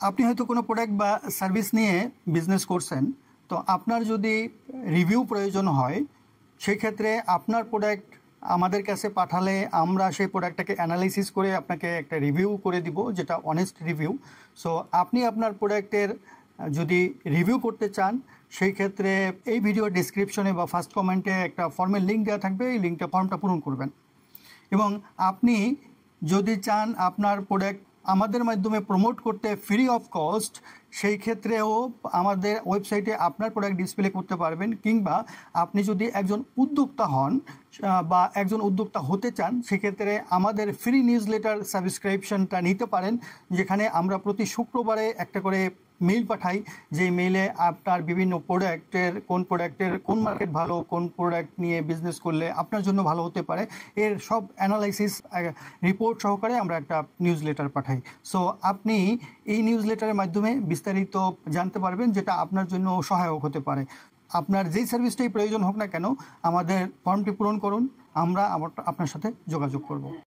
আপনি হয়তো কোনো প্রোডাক্ট বা সার্ভিস নিয়ে বিজনেস করছেন, তো আপনার যদি রিভিউ প্রয়োজন হয় সেই ক্ষেত্রে আপনার প্রোডাক্ট আমাদের কাছে পাঠালে আমরা সেই প্রোডাক্টটাকে অ্যানালাইসিস করে আপনাকে একটা রিভিউ করে দিব, যেটা অনেস্ট রিভিউ। সো আপনি আপনার প্রোডাক্টের যদি রিভিউ করতে চান সেই ক্ষেত্রে এই ভিডিও ডিসক্রিপশনে বা ফার্স্ট কমেন্টে একটা ফর্মের লিঙ্ক দেওয়া থাকবে, এই ফর্মটা পূরণ করবেন। এবং আপনি যদি চান আপনার প্রোডাক্ট আমাদের মাধ্যমে প্রমোট করতে ফ্রি অফ কস্ট, সেই ক্ষেত্রেও আমাদের ওয়েবসাইটে আপনার প্রোডাক্ট ডিসপ্লে করতে পারবেন। কিংবা আপনি যদি একজন উদ্যোক্তা হন বা একজন উদ্যোক্তা হতে চান, সেক্ষেত্রে আমাদের ফ্রি নিউজ লেটার সাবস্ক্রিপশনটা নিতে পারেন, যেখানে আমরা প্রতি শুক্রবারে একটা করে মেইল পাঠাই, যে মেইলে আপনার বিভিন্ন প্রোডাক্টের কোন মার্কেট ভালো, কোন প্রোডাক্ট নিয়ে বিজনেস করলে আপনার জন্য ভালো হতে পারে, এর সব অ্যানালাইসিস রিপোর্ট সহকারে আমরা একটা নিউজ লেটার পাঠাই। সো আপনি এই নিউজ লেটারের মাধ্যমে বিস্তারিত জানতে পারবেন, যেটা আপনার জন্য সহায়ক হতে পারে। আপনার যেই সার্ভিসটাই প্রয়োজন হোক না কেন, আমাদের ফর্মটি পূরণ করুন, আমরা আপনার সাথে যোগাযোগ করব।